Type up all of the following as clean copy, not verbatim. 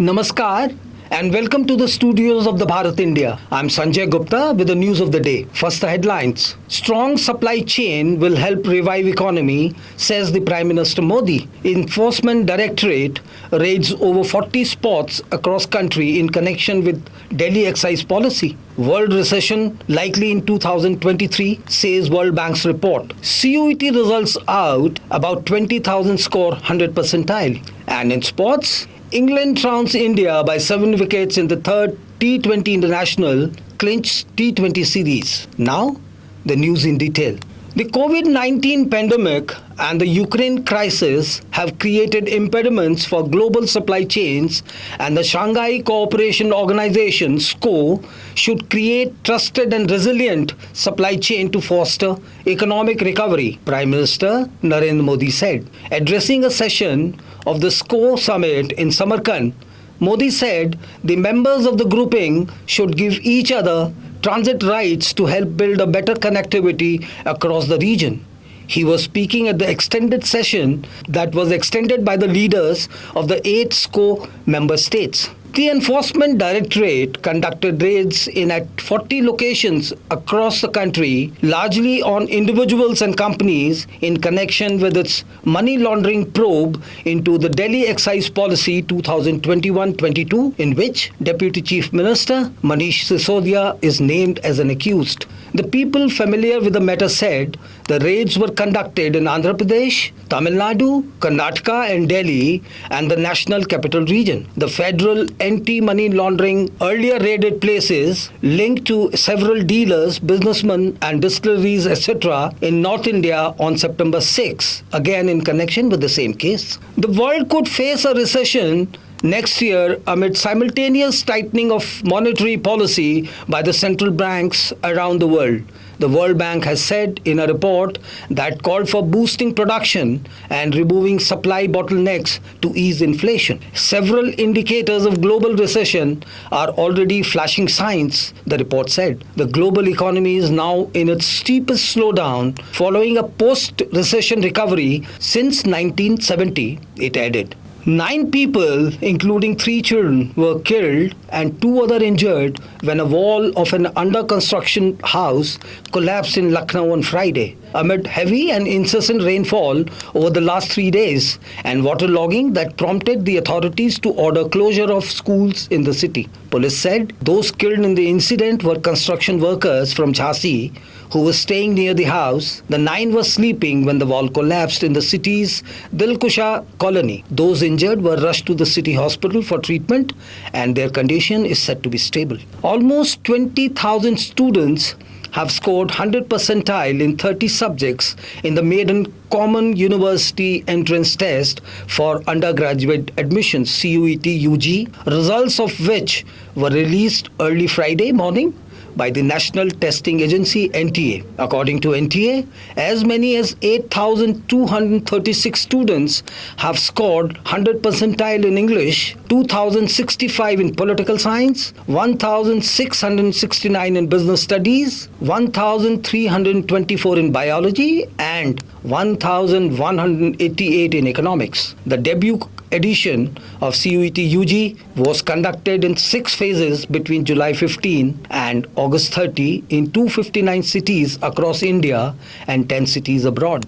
Namaskar and welcome to the studios of the Bharat India. I'm Sanjay Gupta with the news of the day. First, the headlines. Strong supply chain will help revive economy, says the Prime Minister Modi. Enforcement Directorate raids over 40 spots across country in connection with Delhi excise policy. World recession likely in 2023, says World Bank's report. CUET results out, about 20,000 score 100 percentile. And in sports, England trounced India by 7 wickets in the third T20 International, clinched T20 series. Now, the news in detail. The COVID-19 pandemic and the Ukraine crisis have created impediments for global supply chains, and the Shanghai Cooperation Organization (SCO) should create trusted and resilient supply chain to foster economic recovery, Prime Minister Narendra Modi said. Addressing a session of the SCO summit in Samarkand, Modi said the members of the grouping should give each other transit rights to help build a better connectivity across the region. He was speaking at the extended session that was extended by the leaders of the 8 SCO member states. The Enforcement Directorate conducted raids in at 40 locations across the country, largely on individuals and companies in connection with its money laundering probe into the Delhi Excise Policy 2021-22, in which Deputy Chief Minister Manish Sisodia is named as an accused. The people familiar with the matter said the raids were conducted in Andhra Pradesh, Tamil Nadu, Karnataka and Delhi and the National Capital Region. The federal anti-money laundering earlier raided places linked to several dealers, businessmen and distilleries etc. in North India on September 6, again in connection with the same case. The world could face a recession next year amid simultaneous tightening of monetary policy by the central banks around the world. The World Bank has said in a report that called for boosting production and removing supply bottlenecks to ease inflation. Several indicators of global recession are already flashing signs, the report said. The global economy is now in its steepest slowdown following a post-recession recovery since 1970, it added. 9 people, including 3 children, were killed and 2 others injured when a wall of an under-construction house collapsed in Lucknow on Friday, amid heavy and incessant rainfall over the last 3 days and waterlogging that prompted the authorities to order closure of schools in the city. Police said those killed in the incident were construction workers from Jhansi who were staying near the house. The 9 were sleeping when the wall collapsed in the city's Dilkusha colony. Those injured were rushed to the city hospital for treatment and their condition is said to be stable. Almost 20,000 students have scored 100 percentile in 30 subjects in the maiden Common University Entrance Test for undergraduate admissions CUET UG, results of which were released early Friday morning by the National Testing Agency NTA. According to NTA, as many as 8,236 students have scored 100 percentile in English, 2,065 in political science, 1,669 in business studies, 1,324 in biology and 1,188 in economics. The debut edition of CUET UG was conducted in 6 phases between July 15 and August 30 in 259 cities across India and 10 cities abroad.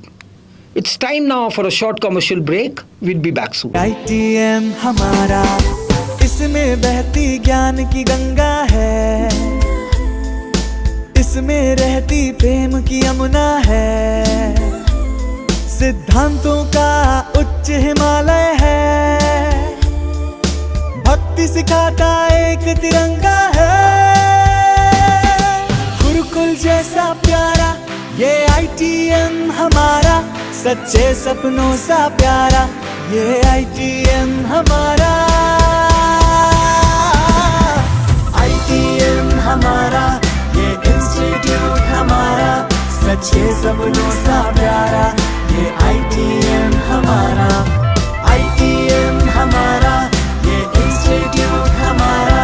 It's time now for a short commercial break. We'll be back soon. ITM हमारा, इसमें बहती ज्ञान की गंगा है, इसमें रहती प्रेम की यमुना है, सिद्धांतों का उच्च हिमालय है, भक्ति सिखाता एक तिरंगा है, गुरुकुल जैसा प्यारा ये ITM हमारा, सच्चे सपनों सा प्यारा ये ITM हमारा, ITM हमारा, ये इंस्टीट्यूट हमारा, सच्चे सपनों सा प्यारा ये ITM हमारा, ITM हमारा, ये इंस्टीट्यूट हमारा,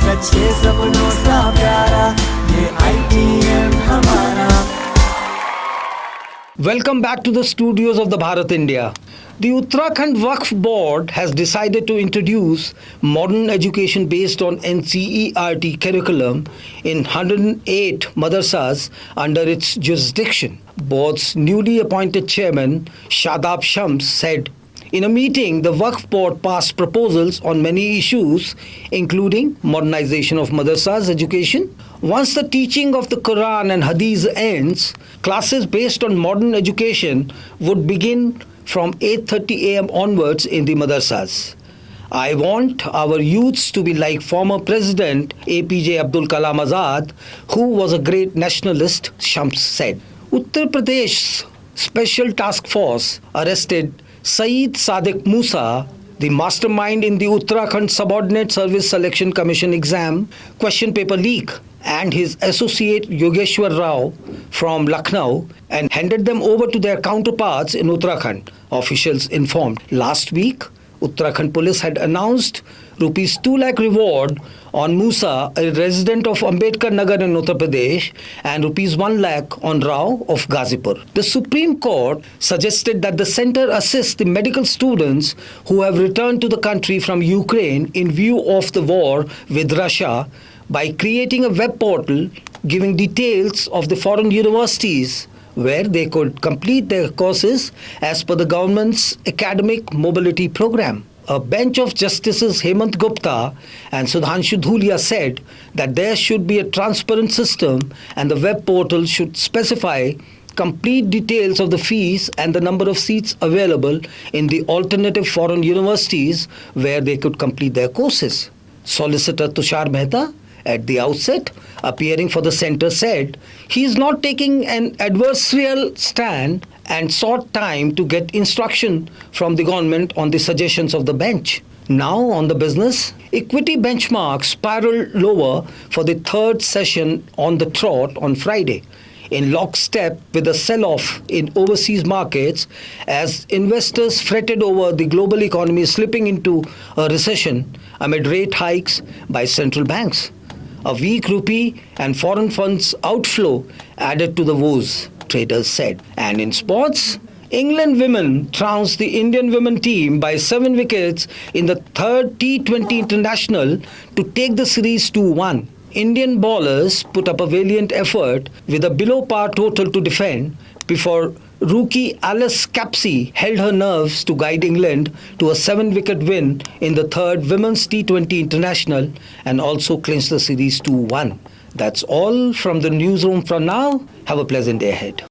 सच्चे सपनों सा प्यारा ये ITM हमारा. Welcome back to the studios of the Bharat India. The Uttarakhand Waqf Board has decided to introduce modern education based on NCERT curriculum in 108 madrasas under its jurisdiction. Board's newly appointed chairman, Shadab Shams, said in a meeting, the Waqf Board passed proposals on many issues, including modernization of madrasas education. Once the teaching of the Quran and Hadith ends, classes based on modern education would begin from 8:30 a.m. onwards in the madrasas. I want our youths to be like former President APJ Abdul Kalam Azad, who was a great nationalist, Shams said. Uttar Pradesh's Special Task Force arrested Saeed Sadiq Musa, the mastermind in the Uttarakhand Subordinate Service Selection Commission exam question paper leak, and his associate Yogeshwar Rao from Lucknow, and handed them over to their counterparts in Uttarakhand, officials informed. Last week, Uttarakhand police had announced rupees 2 lakh reward on Musa, a resident of Ambedkar Nagar in Uttar Pradesh, and rupees 1 lakh on Rao of Ghazipur. The Supreme Court suggested that the center assist the medical students who have returned to the country from Ukraine in view of the war with Russia by creating a web portal giving details of the foreign universities where they could complete their courses as per the government's academic mobility program. A bench of Justices Hemant Gupta and Sudhanshu Dhulia said that there should be a transparent system and the web portal should specify complete details of the fees and the number of seats available in the alternative foreign universities where they could complete their courses. Solicitor Tushar Mehta, at the outset, appearing for the centre, said he is not taking an adversarial stand and sought time to get instruction from the government on the suggestions of the bench. Now on the business, equity benchmarks spiraled lower for the third session on the trot on Friday, in lockstep with the sell-off in overseas markets as investors fretted over the global economy slipping into a recession amid rate hikes by central banks. A weak rupee and foreign funds outflow added to the woes, traders said. And in sports, England women trounced the Indian women team by 7 wickets in the third T20 international to take the series 2-1. Indian bowlers put up a valiant effort with a below-par total to defend before rookie Alice Capsey held her nerves to guide England to a 7-wicket win in the third Women's T20 International and also clinched the series 2-1. That's all from the newsroom for now. Have a pleasant day ahead.